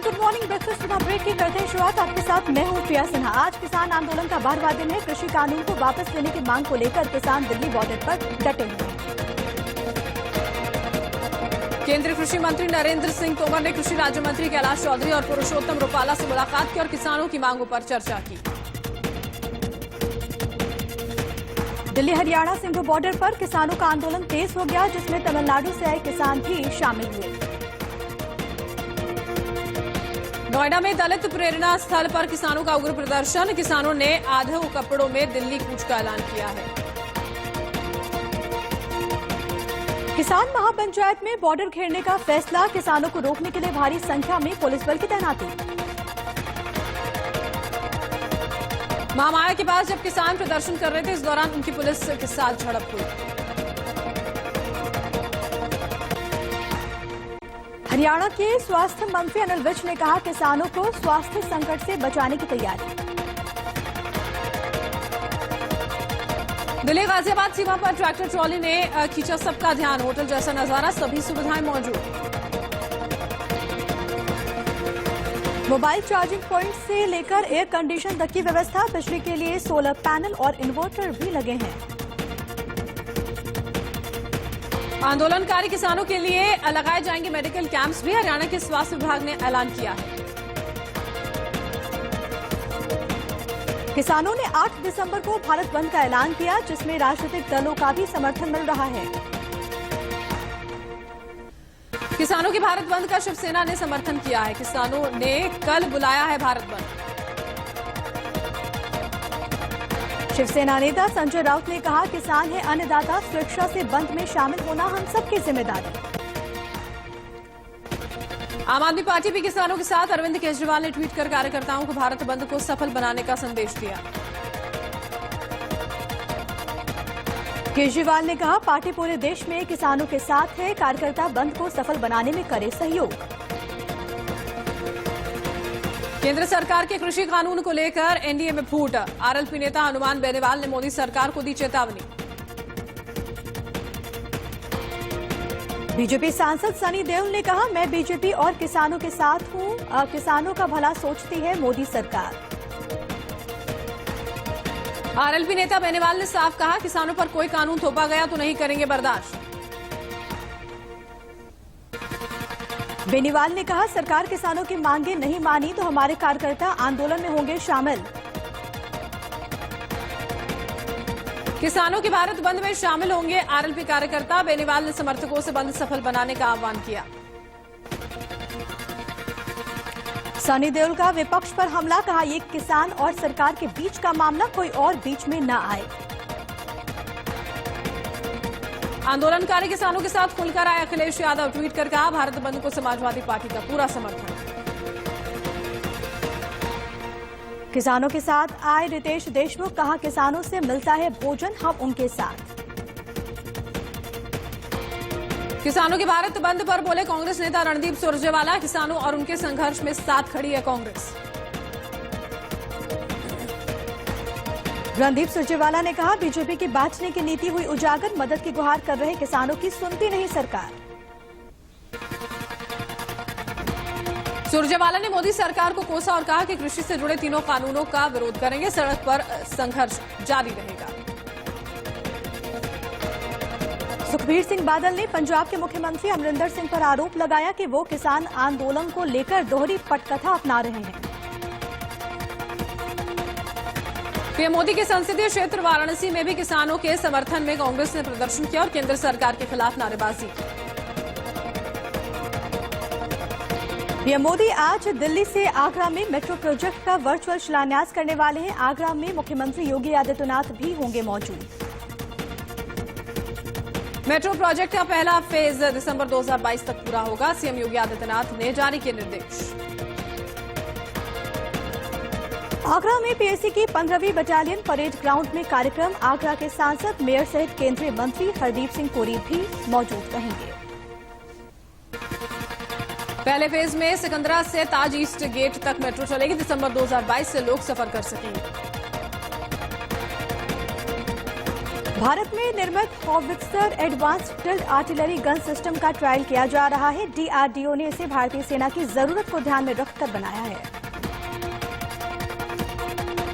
Good morning breakfast बिना break की करते हैं शुरुआत। आपके साथ मैं हूं प्रिया सिन्हा। आज किसान आंदोलन का 12वां दिन है। कृषि कानून को वापस लेने की मांग को लेकर किसान दिल्ली बॉर्डर पर डटे हुए हैं। केंद्रीय कृषि मंत्री नरेंद्र सिंह तोमर ने कृषि राज्य मंत्री कैलाश चौधरी और पुरुषोत्तम रुपाला से मुलाकात की और किसानों की मांगों पर चर्चा की। दिल्ली हरियाणा सिंघू बॉर्डर पर किसानों का आंदोलन तेज हो गया, जिसमें तमिलनाडु से आए किसान भी शामिल हुए। नोएडा में दलित प्रेरणा स्थल पर किसानों का उग्र प्रदर्शन। किसानों ने आधे कपड़ों में दिल्ली कूच का ऐलान किया है। किसान महापंचायत में बॉर्डर घेरने का फैसला। किसानों को रोकने के लिए भारी संख्या में पुलिस बल की तैनाती। महामाया के पास जब किसान प्रदर्शन कर रहे थे, इस दौरान उनकी पुलिस के साथ झड़प हुई। हरियाणा के स्वास्थ्य मंत्री अनिल विज ने कहा, किसानों को स्वास्थ्य संकट से बचाने की तैयारी। दिल्ली गाजियाबाद सीमा पर ट्रैक्टर ट्रॉली ने खींचा सबका ध्यान। होटल जैसा नजारा, सभी सुविधाएं मौजूद। मोबाइल चार्जिंग पॉइंट से लेकर एयर कंडीशन तक की व्यवस्था। बिजली के लिए सोलर पैनल और इन्वर्टर भी लगे हैं। आंदोलनकारी किसानों के लिए लगाए जाएंगे मेडिकल कैंप्स भी। हरियाणा के स्वास्थ्य विभाग ने ऐलान किया है। किसानों ने 8 दिसंबर को भारत बंद का ऐलान किया, जिसमें राजनीतिक दलों का भी समर्थन मिल रहा है। किसानों के भारत बंद का शिवसेना ने समर्थन किया है। किसानों ने कल बुलाया है भारत बंद। शिवसेना नेता संजय राउत ने कहा, किसान है अन्नदाता, सुरक्षा से बंद में शामिल होना हम सबकी जिम्मेदारी। आम आदमी पार्टी भी किसानों के साथ। अरविंद केजरीवाल ने ट्वीट कर कार्यकर्ताओं को भारत बंद को सफल बनाने का संदेश दिया। केजरीवाल ने कहा, पार्टी पूरे देश में किसानों के साथ है। कार्यकर्ता बंद को सफल बनाने में करे सहयोग। केंद्र सरकार के कृषि कानून को लेकर एनडीए में फूट। आरएलपी नेता हनुमान बेनीवाल ने मोदी सरकार को दी चेतावनी। बीजेपी सांसद सनी देओल ने कहा, मैं बीजेपी और किसानों के साथ हूं। किसानों का भला सोचती है मोदी सरकार। आरएलपी नेता बेनीवाल ने साफ कहा, किसानों पर कोई कानून थोपा गया तो नहीं करेंगे बर्दाश्त। बेनीवाल ने कहा, सरकार किसानों की मांगे नहीं मानी तो हमारे कार्यकर्ता आंदोलन में होंगे शामिल। किसानों के भारत बंद में शामिल होंगे आरएलपी कार्यकर्ता। बेनीवाल ने समर्थकों से बंद सफल बनाने का आह्वान किया। सनी देओल का विपक्ष पर हमला। कहा, ये किसान और सरकार के बीच का मामला, कोई और बीच में न आए। आंदोलनकारी किसानों के साथ खुलकर आए अखिलेश यादव। ट्वीट कर कहा, भारत बंद को समाजवादी पार्टी का पूरा समर्थन। किसानों के साथ आए रितेश देशमुख। कहा, किसानों से मिलता है भोजन, हम उनके साथ। किसानों के भारत बंद पर बोले कांग्रेस नेता रणदीप सुरजेवाला। किसानों और उनके संघर्ष में साथ खड़ी है कांग्रेस। रणदीप सुरजेवाला ने कहा, बीजेपी की बांटने की नीति हुई उजागर। मदद की गुहार कर रहे किसानों की सुनती नहीं सरकार। सुरजेवाला ने मोदी सरकार को कोसा और कहा कि कृषि से जुड़े तीनों कानूनों का विरोध करेंगे। सड़क पर संघर्ष जारी रहेगा। सुखबीर सिंह बादल ने पंजाब के मुख्यमंत्री अमरिंदर सिंह पर आरोप लगाया कि वो किसान आंदोलन को लेकर दोहरी पटकथा अपना रहे हैं। पीएम मोदी के संसदीय क्षेत्र वाराणसी में भी किसानों के समर्थन में कांग्रेस ने प्रदर्शन किया और केंद्र सरकार के खिलाफ नारेबाजी की। पीएम मोदी आज दिल्ली से आगरा में मेट्रो प्रोजेक्ट का वर्चुअल शिलान्यास करने वाले हैं। आगरा में मुख्यमंत्री योगी आदित्यनाथ भी होंगे मौजूद। मेट्रो प्रोजेक्ट का पहला फेज दिसंबर 2022 तक पूरा होगा। सीएम योगी आदित्यनाथ ने जारी किए निर्देश। आगरा में पीएसी की 15वीं बटालियन परेड ग्राउंड में कार्यक्रम। आगरा के सांसद, मेयर सहित केंद्रीय मंत्री हरदीप सिंह पुरी भी मौजूद रहेंगे। पहले फेज में सिकंदरा से ताज ईस्ट गेट तक मेट्रो चलेगी। दिसंबर 2022 से लोग सफर कर सकेंगे। भारत में निर्मित howitzer advanced tilt artillery gun system का ट्रायल किया जा रहा है। डीआरडीओ ने इसे भारतीय सेना की जरूरत को ध्यान में रखकर बनाया है।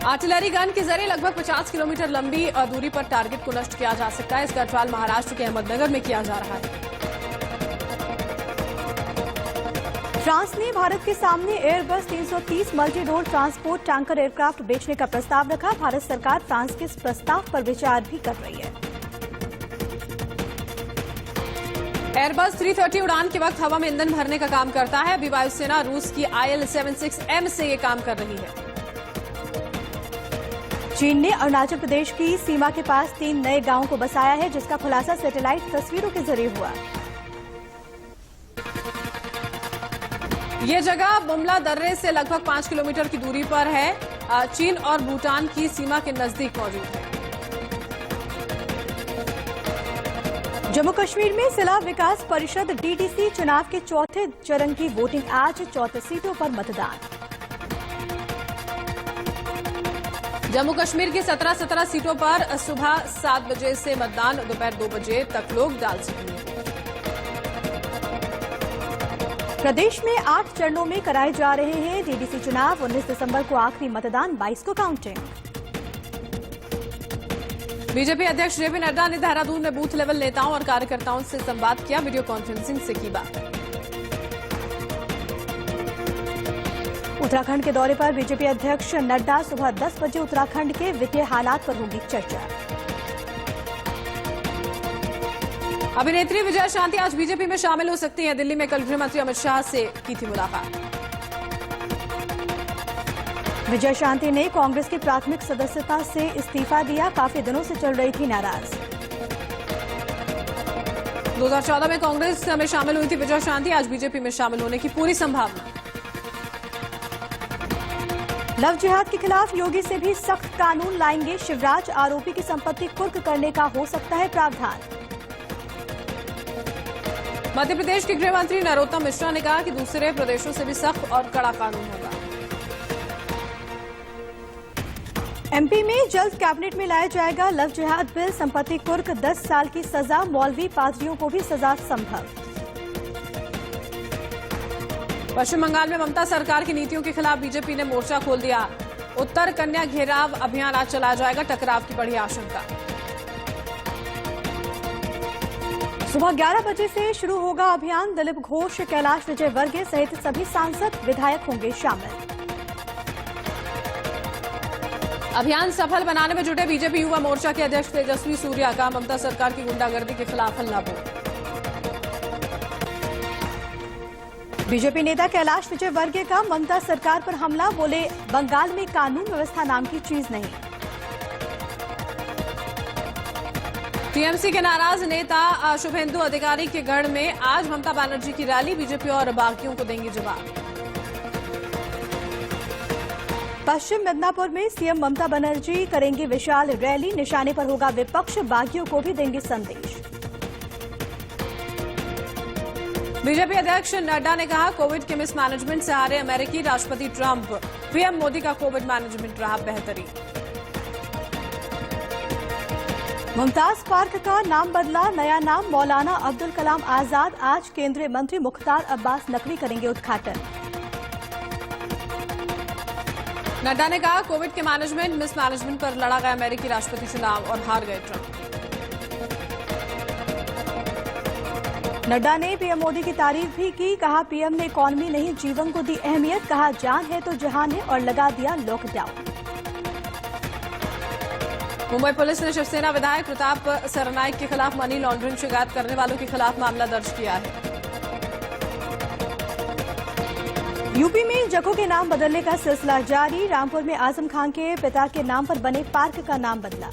आर्टिलरी गन के जरिए लगभग 50 किलोमीटर लंबी दूरी पर टारगेट को नष्ट किया जा सकता है। इसका ट्रायल महाराष्ट्र के अहमदनगर में किया जा रहा है। फ्रांस ने भारत के सामने Airbus 330 multi role transport tanker aircraft बेचने का प्रस्ताव रखा। भारत सरकार फ्रांस के इस प्रस्ताव पर विचार भी कर रही है। एयरबस 330 उड़ान के वक्त हवा में ईंधन भरने का काम करता है। अभी वायुसेना रूस की IL-76M से ये काम कर रही है। चीन ने अरुणाचल प्रदेश की सीमा के पास 3 नए गांवों को बसाया है, जिसका खुलासा सैटेलाइट तस्वीरों के जरिए हुआ। ये जगह बुमला दर्रे से लगभग 5 किलोमीटर की दूरी पर है। चीन और भूटान की सीमा के नजदीक मौजूद है। जम्मू कश्मीर में जिला विकास परिषद DDC चुनाव के चौथे चरण की वोटिंग आज 34 सीटों पर मतदान। जम्मू कश्मीर की 17 सीटों पर सुबह 7 बजे से मतदान दोपहर 2 बजे तक लोग डाल सकेंगे। प्रदेश में 8 चरणों में कराए जा रहे हैं DDC चुनाव। 19 दिसंबर को आखिरी मतदान, 22 को काउंटिंग। बीजेपी अध्यक्ष JP नड्डा ने देहरादून में बूथ लेवल नेताओं और कार्यकर्ताओं से संवाद किया। वीडियो कॉन्फ्रेंसिंग से की बात। उत्तराखंड के दौरे पर बीजेपी अध्यक्ष नड्डा सुबह 10 बजे उत्तराखंड के वित्तीय हालात पर होगी चर्चा। अभिनेत्री विजया शांति आज बीजेपी में शामिल हो सकती हैं। दिल्ली में कल गृह मंत्री अमित शाह से की थी मुलाकात। विजया शांति ने कांग्रेस की प्राथमिक सदस्यता से इस्तीफा दिया। काफी दिनों से चल रही थी नाराज। 2014 में कांग्रेस में शामिल हुई थी विजया शांति। आज बीजेपी में शामिल होने की पूरी संभावना। लव जिहाद के खिलाफ योगी से भी सख्त कानून लाएंगे शिवराज। आरोपी की संपत्ति कुर्क करने का हो सकता है प्रावधान। मध्य प्रदेश के गृह मंत्री नरोत्तम मिश्रा ने कहा कि दूसरे प्रदेशों से भी सख्त और कड़ा कानून होगा। MP में जल्द कैबिनेट में लाया जाएगा लव जिहाद बिल। संपत्ति कुर्क, 10 साल की सजा, मौलवी पादरियों को भी सजा संभव। पश्चिम बंगाल में ममता सरकार की नीतियों के खिलाफ बीजेपी ने मोर्चा खोल दिया। उत्तर कन्या घेराव अभियान आज चलाया जाएगा। टकराव की बढ़ी आशंका। सुबह 11 बजे से शुरू होगा अभियान। दिलीप घोष, कैलाश विजयवर्गीय सहित सभी सांसद विधायक होंगे शामिल। अभियान सफल बनाने में जुटे बीजेपी युवा मोर्चा के अध्यक्ष तेजस्वी सूर्या का ममता सरकार की गुंडागर्दी के खिलाफ हल्ला बोल। बीजेपी नेता कैलाश विजयवर्गीय का ममता सरकार पर हमला। बोले, बंगाल में कानून व्यवस्था नाम की चीज नहीं। टीएमसी के नाराज नेता शुभेंदु अधिकारी के गढ़ में आज ममता बनर्जी की रैली। बीजेपी और बागियों को देंगे जवाब। पश्चिम मिदनापुर में सीएम ममता बनर्जी करेंगी विशाल रैली। निशाने पर होगा विपक्ष, बागियों को भी देंगे संदेश। बीजेपी अध्यक्ष नड्डा ने कहा, कोविड के मिसमैनेजमेंट से हारे अमेरिकी राष्ट्रपति ट्रंप। पीएम मोदी का कोविड मैनेजमेंट रहा बेहतरीन। मुमताज पार्क का नाम बदला, नया नाम मौलाना अब्दुल कलाम आजाद। आज केंद्रीय मंत्री मुख्तार अब्बास नकवी करेंगे उद्घाटन। नड्डा ने कहा, कोविड के मैनेजमेंट मिसमैनेजमेंट पर लड़ा गया अमेरिकी राष्ट्रपति चुनाव और हार गए ट्रंप। नड्डा ने पीएम मोदी की तारीफ भी की। कहा, पीएम ने इकॉनमी नहीं जीवन को दी अहमियत। कहा, जान है तो जहान है, और लगा दिया लॉकडाउन। मुंबई पुलिस ने शिवसेना विधायक प्रताप सरनाईक के खिलाफ मनी लॉन्ड्रिंग शिकायत करने वालों के खिलाफ मामला दर्ज किया है। यूपी में जगहों के नाम बदलने का सिलसिला जारी। रामपुर में आजम खान के पिता के नाम पर बने पार्क का नाम बदला।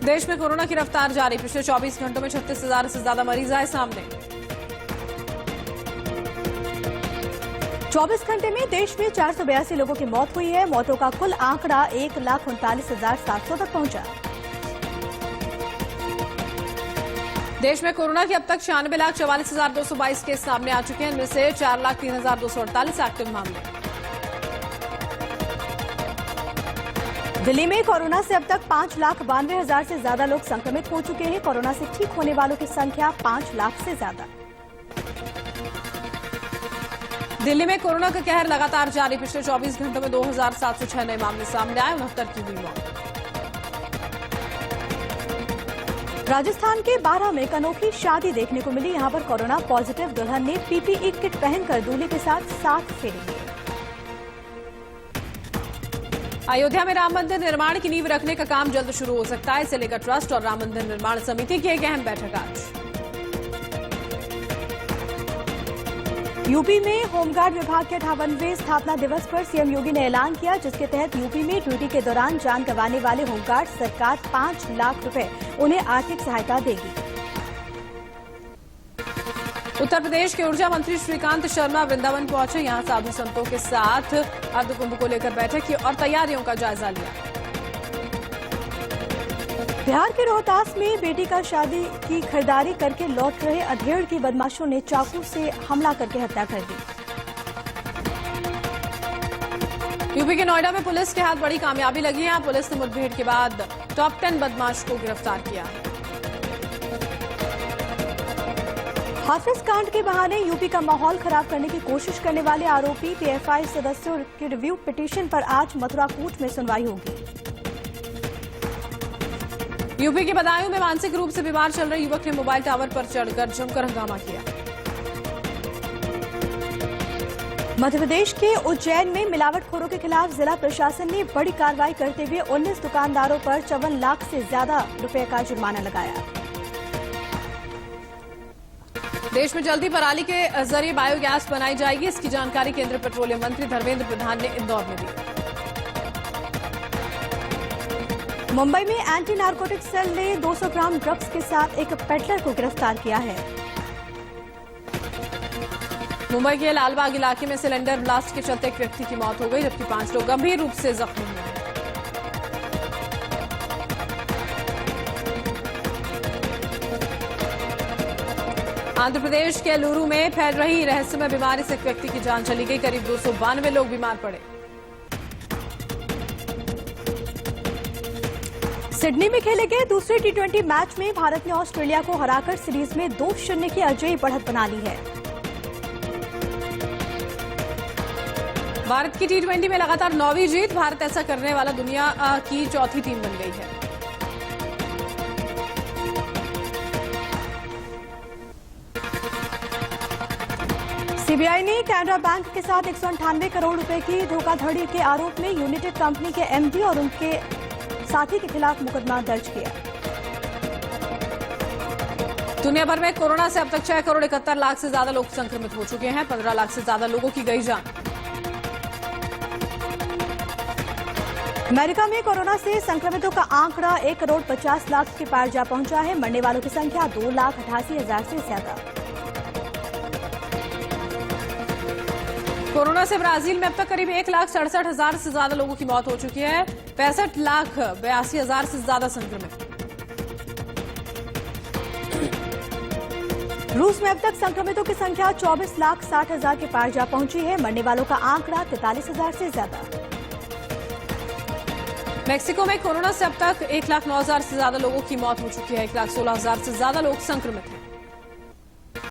देश में कोरोना की रफ्तार जारी। पिछले 24 घंटों में 36,000 से ज्यादा मरीज आए सामने। 24 घंटे में देश में 482 लोगों की मौत हुई है। मौतों का कुल आंकड़ा 1,39,700 तक पहुंचा। देश में कोरोना के अब तक 96,44,222 केस सामने आ चुके हैं। इनमें से 4,03,248 एक्टिव मामले। दिल्ली में कोरोना से अब तक 5,92,000 से ज्यादा लोग संक्रमित हो चुके हैं। कोरोना से ठीक होने वालों की संख्या 5 लाख से ज्यादा। दिल्ली में कोरोना का कहर लगातार जारी। पिछले 24 घंटों में 2,706 नए मामले सामने आए, 69 की हुई मौत। राजस्थान के 12 में एक अनोखी शादी देखने को मिली। यहां पर कोरोना पॉजिटिव दुल्हन ने पीपीई किट पहनकर दूल्हे के साथ 7 फेरे लिए। अयोध्या में राम मंदिर निर्माण की नींव रखने का काम जल्द शुरू हो सकता है। इसे लेकर ट्रस्ट और राम मंदिर निर्माण समिति की एक अहम बैठक आज। यूपी में होमगार्ड विभाग के 58वें स्थापना दिवस पर सीएम योगी ने ऐलान किया, जिसके तहत यूपी में ड्यूटी के दौरान जान गंवाने वाले होमगार्ड सरकार 5 लाख रुपए उन्हें आर्थिक सहायता देगी। उत्तर प्रदेश के ऊर्जा मंत्री श्रीकांत शर्मा वृंदावन पहुंचे। यहां साधु संतों के साथ अर्धकुंभ को लेकर बैठक की और तैयारियों का जायजा लिया। बिहार के रोहतास में बेटी का शादी की खरीदारी करके लौट रहे अधेड़ की बदमाशों ने चाकू से हमला करके हत्या कर दी। यूपी के नोएडा में पुलिस के हाथ बड़ी कामयाबी लगी है। पुलिस ने मुठभेड़ के बाद टॉप 10 बदमाश को गिरफ्तार किया। हाथरस कांड के बहाने यूपी का माहौल खराब करने की कोशिश करने वाले आरोपी पीएफआई सदस्यों की रिव्यू पिटीशन पर आज मथुरा कोर्ट में सुनवाई होगी। यूपी के बदायूं में मानसिक रूप से बीमार चल रहे युवक ने मोबाइल टावर पर चढ़कर जमकर हंगामा किया। मध्य प्रदेश के उज्जैन में मिलावटखोरों के खिलाफ जिला प्रशासन ने बड़ी कार्रवाई करते हुए 19 दुकानदारों पर 54 लाख से ज्यादा रुपए का जुर्माना लगाया। देश में जल्दी पराली के जरिए बायोगैस बनाई जाएगी। इसकी जानकारी केंद्रीय पेट्रोलियम मंत्री धर्मेंद्र प्रधान ने इंदौर में दी। मुंबई में एंटी नारकोटिक सेल ने 200 ग्राम ड्रग्स के साथ एक पेडलर को गिरफ्तार किया है। मुंबई के लालबाग इलाके में सिलेंडर ब्लास्ट के चलते एक व्यक्ति की मौत हो गई, जबकि 5 लोग गंभीर रूप से जख्मी हुए। आंध्र प्रदेश के लूरू में फैल रही रहस्यमय बीमारी से एक व्यक्ति की जान चली गई। करीब 292 लोग बीमार पड़े। सिडनी में खेले गए दूसरे टी20 मैच में भारत ने ऑस्ट्रेलिया को हराकर सीरीज में 2-0 की अजेय बढ़त बना ली है। भारत की टी20 में लगातार 9वीं जीत। भारत ऐसा करने वाला दुनिया की चौथी टीम बन गई है। सीबीआई ने कैनरा बैंक के साथ 198 करोड़ रुपए की धोखाधड़ी के आरोप में यूनाइटेड कंपनी के एमडी और उनके साथी के खिलाफ मुकदमा दर्ज किया। दुनिया भर में कोरोना से अब तक 6 करोड़ 71 लाख से ज्यादा लोग संक्रमित हो चुके हैं। 15 लाख से ज्यादा लोगों की गई जान। अमेरिका में कोरोना से संक्रमितों का आंकड़ा 1 करोड़ 50 लाख के पार जा पहुंचा है। मरने वालों की संख्या 2,88,000 से ज्यादा। कोरोना से ब्राजील में अब तक करीब 1,67,000 से ज्यादा लोगों की मौत हो चुकी है। 65,82,000 से ज्यादा संक्रमित। रूस में अब तक संक्रमितों की संख्या 24,60,000 के पार जा पहुंची है। मरने वालों का आंकड़ा 43,000 से ज्यादा। मेक्सिको में कोरोना से अब तक 1,09,000 से ज्यादा लोगों की मौत हो चुकी है। 1,16,000 से ज्यादा लोग संक्रमित हैं।